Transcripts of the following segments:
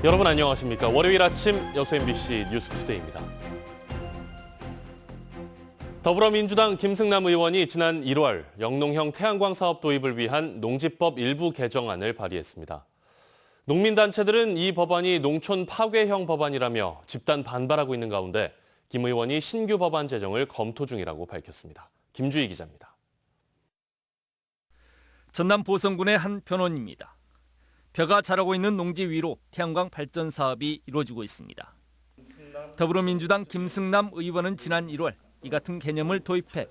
여러분 안녕하십니까? 월요일 아침 여수 MBC 뉴스투데이입니다. 더불어민주당 김승남 의원이 지난 1월 영농형 태양광 사업 도입을 위한 농지법 일부 개정안을 발의했습니다. 농민단체들은 이 법안이 농촌 파괴형 법안이라며 집단 반발하고 있는 가운데 김 의원이 신규 법안 제정을 검토 중이라고 밝혔습니다. 김주희 기자입니다. 전남 보성군의 한 변호인입니다. 벼가 자라고 있는 농지 위로 태양광 발전 사업이 이루어지고 있습니다. 더불어민주당 김승남 의원은 지난 1월 이 같은 개념을 도입해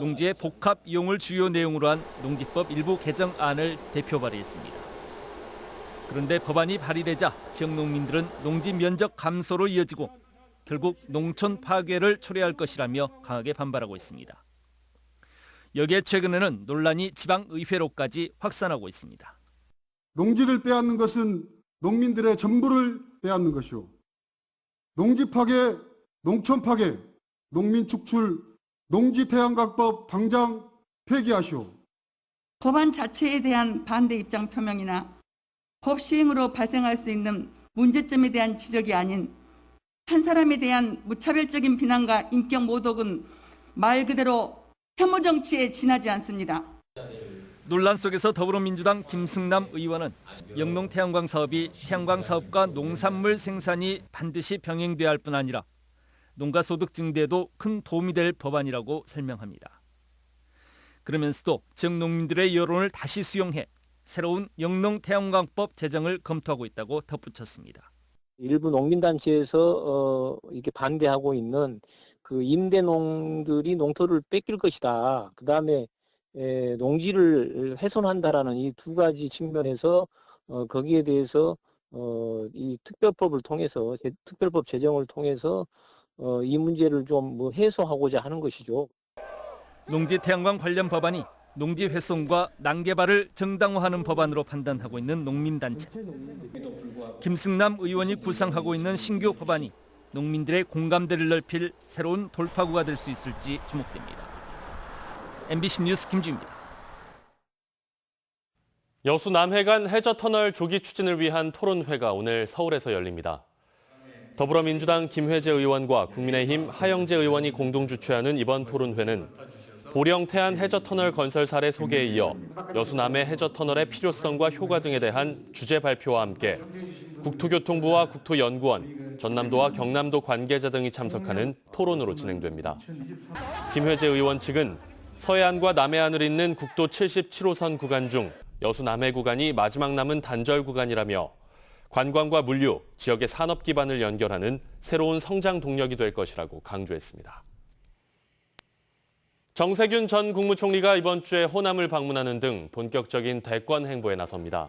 농지의 복합 이용을 주요 내용으로 한 농지법 일부 개정안을 대표 발의했습니다. 그런데 법안이 발의되자 지역 농민들은 농지 면적 감소로 이어지고 결국 농촌 파괴를 초래할 것이라며 강하게 반발하고 있습니다. 여기에 최근에는 논란이 지방의회로까지 확산하고 있습니다. 농지를 빼앗는 것은 농민들의 전부를 빼앗는 것이오. 농지 파괴, 농촌 파괴, 농민 축출, 농지태양광법 당장 폐기하시오. 법안 자체에 대한 반대 입장 표명이나 법 시행으로 발생할 수 있는 문제점에 대한 지적이 아닌 한 사람에 대한 무차별적인 비난과 인격 모독은 말 그대로 혐오 정치에 지나지 않습니다. 논란 속에서 더불어민주당 김승남 의원은 영농 태양광 사업이 태양광 사업과 농산물 생산이 반드시 병행돼야 할 뿐 아니라 농가 소득 증대에도 큰 도움이 될 법안이라고 설명합니다. 그러면서도 지역 농민들의 여론을 다시 수용해 새로운 영농 태양광법 제정을 검토하고 있다고 덧붙였습니다. 일부 농민단체에서 이렇게 반대하고 있는 그 임대농들이 농토를 뺏길 것이다. 그 다음에 농지를 훼손한다라는 이 두 가지 측면에서 거기에 대해서 이 특별법을 통해서 특별법 제정을 통해서 이 문제를 좀 해소하고자 하는 것이죠. 농지 태양광 관련 법안이 농지 훼손과 난개발을 정당화하는 법안으로 판단하고 있는 농민단체. 김승남 의원이 구상하고 있는 신규 법안이 농민들의 공감대를 넓힐 새로운 돌파구가 될 수 있을지 주목됩니다. MBC 뉴스 김주입니다. 여수 남해간 해저터널 조기 추진을 위한 토론회가 오늘 서울에서 열립니다. 더불어민주당 김회재 의원과 국민의힘 하영재 의원이 공동 주최하는 이번 토론회는 보령 태안 해저터널 건설 사례 소개에 이어 여수 남해 해저터널의 필요성과 효과 등에 대한 주제 발표와 함께 국토교통부와 국토연구원, 전남도와 경남도 관계자 등이 참석하는 토론으로 진행됩니다. 김회재 의원 측은 서해안과 남해안을 잇는 국도 77호선 구간 중 여수 남해 구간이 마지막 남은 단절 구간이라며 관광과 물류, 지역의 산업 기반을 연결하는 새로운 성장 동력이 될 것이라고 강조했습니다. 정세균 전 국무총리가 이번 주에 호남을 방문하는 등 본격적인 대권 행보에 나섭니다.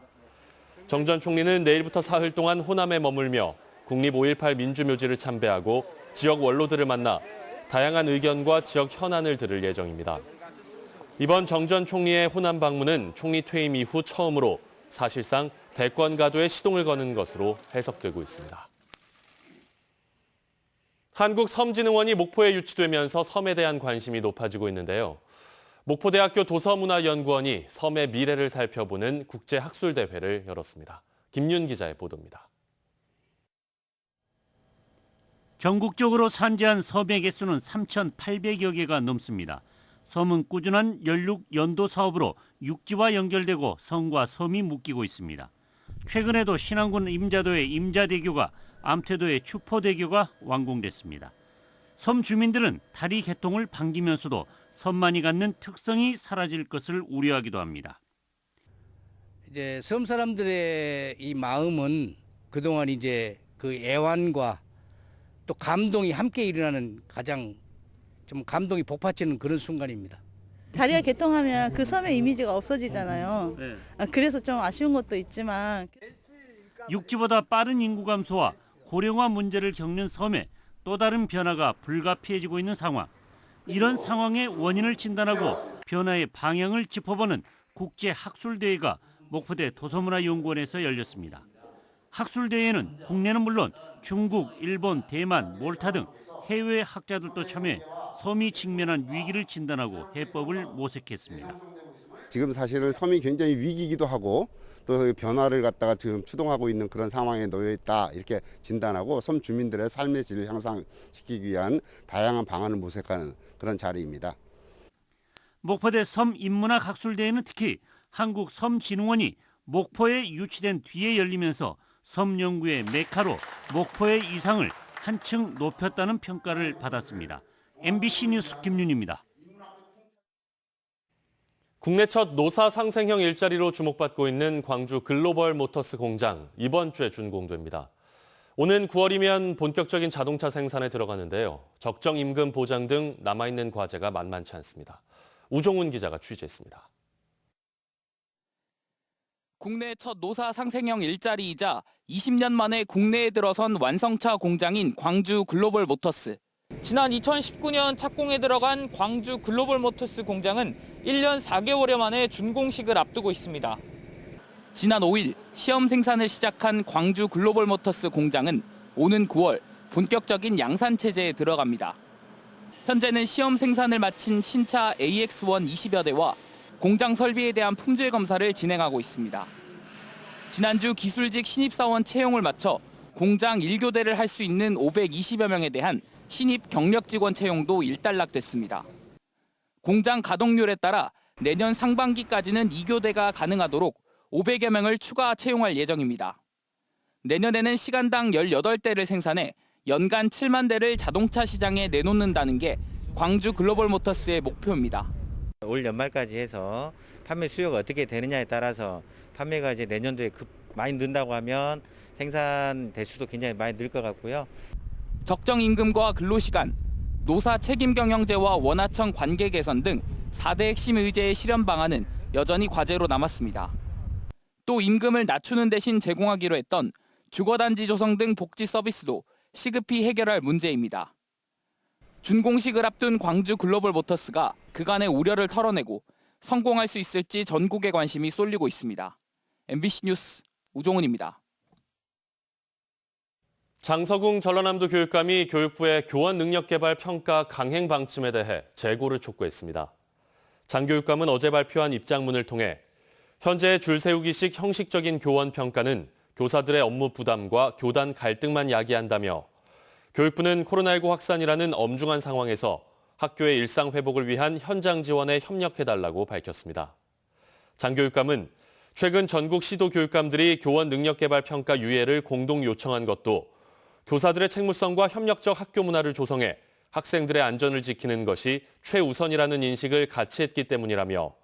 정 전 총리는 내일부터 사흘 동안 호남에 머물며 국립 5.18 민주묘지를 참배하고 지역 원로들을 만나 다양한 의견과 지역 현안을 들을 예정입니다. 이번 정 전 총리의 호남 방문은 총리 퇴임 이후 처음으로 사실상 대권 가도에 시동을 거는 것으로 해석되고 있습니다. 한국섬진흥원이 목포에 유치되면서 섬에 대한 관심이 높아지고 있는데요. 목포대학교 도서문화연구원이 섬의 미래를 살펴보는 국제학술대회를 열었습니다. 김윤 기자의 보도입니다. 전국적으로 산재한 섬의 개수는 3,800여 개가 넘습니다. 섬은 꾸준한 연륙 연도 사업으로 육지와 연결되고 섬과 섬이 묶이고 있습니다. 최근에도 신안군 임자도의 임자대교가 암태도의 추포대교가 완공됐습니다. 섬 주민들은 다리 개통을 반기면서도 섬만이 갖는 특성이 사라질 것을 우려하기도 합니다. 이제 섬 사람들의 이 마음은 그동안 이제 그 애환과 또 감동이 함께 일어나는 가장 좀 감동이 복받치는 그런 순간입니다. 다리가 개통하면 그 섬의 이미지가 없어지잖아요. 네. 그래서 좀 아쉬운 것도 있지만 육지보다 빠른 인구 감소와 고령화 문제를 겪는 섬에 또 다른 변화가 불가피해지고 있는 상황. 이런 상황의 원인을 진단하고 변화의 방향을 짚어보는 국제학술대회가 목포대 도서문화연구원에서 열렸습니다. 학술대회에는 국내는 물론 중국, 일본, 대만, 몰타 등 해외 학자들도 참여해 섬이 직면한 위기를 진단하고 해법을 모색했습니다. 지금 사실은 섬이 굉장히 위기이기도 하고 또 변화를 갖다가 지금 추동하고 있는 그런 상황에 놓여 있다 이렇게 진단하고 섬 주민들의 삶의 질을 향상시키기 위한 다양한 방안을 모색하는 그런 자리입니다. 목포대 섬 인문학 학술대회는 특히 한국섬진흥원이 목포에 유치된 뒤에 열리면서 섬 연구의 메카로 목포의 위상을 한층 높였다는 평가를 받았습니다. MBC 뉴스 김윤입니다. 국내 첫 노사 상생형 일자리로 주목받고 있는 광주 글로벌 모터스 공장 이번 주에 준공됩니다. 오는 9월이면 본격적인 자동차 생산에 들어가는데요. 적정 임금 보장 등 남아있는 과제가 만만치 않습니다. 우종훈 기자가 취재했습니다. 국내 첫 노사 상생형 일자리이자 20년 만에 국내에 들어선 완성차 공장인 광주 글로벌 모터스. 지난 2019년 착공에 들어간 광주 글로벌 모터스 공장은 1년 4개월여 만에 준공식을 앞두고 있습니다. 지난 5일 시험 생산을 시작한 광주 글로벌 모터스 공장은 오는 9월 본격적인 양산 체제에 들어갑니다. 현재는 시험 생산을 마친 신차 AX1 20여 대와 공장 설비에 대한 품질 검사를 진행하고 있습니다. 지난주 기술직 신입사원 채용을 마쳐 공장 1교대를 할 수 있는 520여 명에 대한 신입 경력 직원 채용도 일단락됐습니다. 공장 가동률에 따라 내년 상반기까지는 2교대가 가능하도록 500여 명을 추가 채용할 예정입니다. 내년에는 시간당 18대를 생산해 연간 7만 대를 자동차 시장에 내놓는다는 게 광주 글로벌 모터스의 목표입니다. 올 연말까지 해서 판매 수요가 어떻게 되느냐에 따라서 판매가 이제 내년도에 많이 는다고 하면 생산 대수도 굉장히 많이 늘 것 같고요. 적정 임금과 근로시간, 노사 책임 경영제와 원하청 관계 개선 등 4대 핵심 의제의 실현 방안은 여전히 과제로 남았습니다. 또 임금을 낮추는 대신 제공하기로 했던 주거단지 조성 등 복지 서비스도 시급히 해결할 문제입니다. 준공식을 앞둔 광주 글로벌 모터스가 그간의 우려를 털어내고 성공할 수 있을지 전국의 관심이 쏠리고 있습니다. MBC 뉴스 우종훈입니다. 장서궁 전라남도 교육감이 교육부의 교원 능력 개발 평가 강행 방침에 대해 재고를 촉구했습니다. 장 교육감은 어제 발표한 입장문을 통해 현재의 줄 세우기식 형식적인 교원 평가는 교사들의 업무 부담과 교단 갈등만 야기한다며 교육부는 코로나19 확산이라는 엄중한 상황에서 학교의 일상 회복을 위한 현장 지원에 협력해달라고 밝혔습니다. 장 교육감은 최근 전국 시도 교육감들이 교원 능력 개발 평가 유예를 공동 요청한 것도 교사들의 책무성과 협력적 학교 문화를 조성해 학생들의 안전을 지키는 것이 최우선이라는 인식을 같이 했기 때문이라며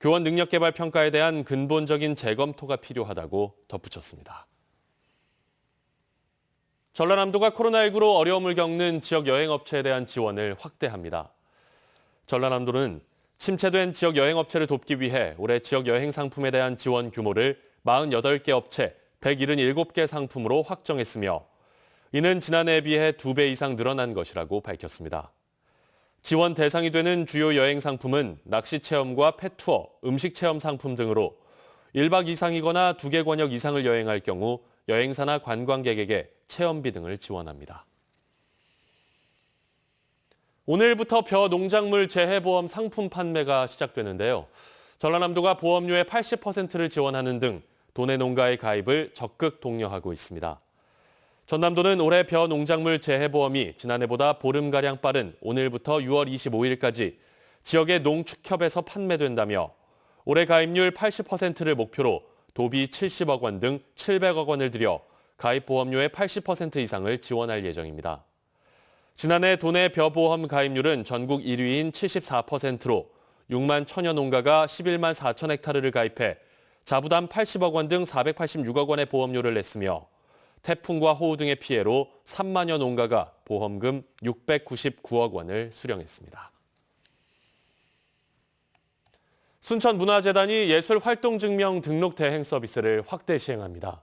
교원 능력 개발 평가에 대한 근본적인 재검토가 필요하다고 덧붙였습니다. 전라남도가 코로나19로 어려움을 겪는 지역 여행업체에 대한 지원을 확대합니다. 전라남도는 침체된 지역 여행업체를 돕기 위해 올해 지역 여행 상품에 대한 지원 규모를 48개 업체 177개 상품으로 확정했으며 이는 지난해에 비해 2배 이상 늘어난 것이라고 밝혔습니다. 지원 대상이 되는 주요 여행 상품은 낚시 체험과 펫투어, 음식 체험 상품 등으로 1박 이상이거나 2개 권역 이상을 여행할 경우 여행사나 관광객에게 체험비 등을 지원합니다. 오늘부터 벼 농작물 재해보험 상품 판매가 시작되는데요. 전라남도가 보험료의 80%를 지원하는 등 도내 농가의 가입을 적극 독려하고 있습니다. 전남도는 올해 벼 농작물 재해보험이 지난해보다 보름가량 빠른 오늘부터 6월 25일까지 지역의 농축협에서 판매된다며 올해 가입률 80%를 목표로 도비 70억 원 등 700억 원을 들여 가입 보험료의 80% 이상을 지원할 예정입니다. 지난해 도내 벼보험 가입률은 전국 1위인 74%로 6만 천여 농가가 11만 4천 헥타르를 가입해 자부담 80억 원 등 486억 원의 보험료를 냈으며 태풍과 호우 등의 피해로 3만여 농가가 보험금 699억 원을 수령했습니다. 순천문화재단이 예술활동증명 등록 대행 서비스를 확대 시행합니다.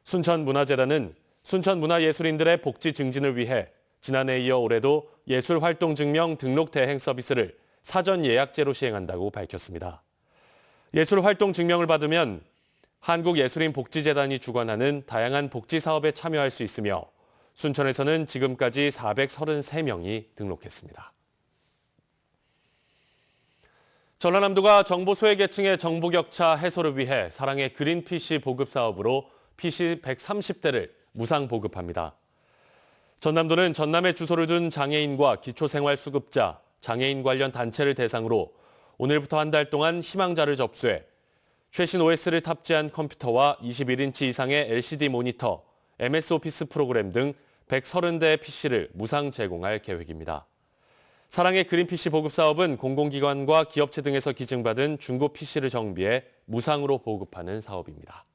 순천문화재단은 순천문화예술인들의 복지 증진을 위해 지난해에 이어 올해도 예술활동증명 등록 대행 서비스를 사전 예약제로 시행한다고 밝혔습니다. 예술활동증명을 받으면 한국예술인복지재단이 주관하는 다양한 복지 사업에 참여할 수 있으며 순천에서는 지금까지 433명이 등록했습니다. 전라남도가 정보 소외계층의 정보 격차 해소를 위해 사랑의 그린 PC 보급 사업으로 PC 130대를 무상 보급합니다. 전남도는 전남에 주소를 둔 장애인과 기초생활수급자, 장애인 관련 단체를 대상으로 오늘부터 한 달 동안 희망자를 접수해 최신 OS를 탑재한 컴퓨터와 21인치 이상의 LCD 모니터, MS 오피스 프로그램 등 130대의 PC를 무상 제공할 계획입니다. 사랑의 그린 PC 보급 사업은 공공기관과 기업체 등에서 기증받은 중고 PC를 정비해 무상으로 보급하는 사업입니다.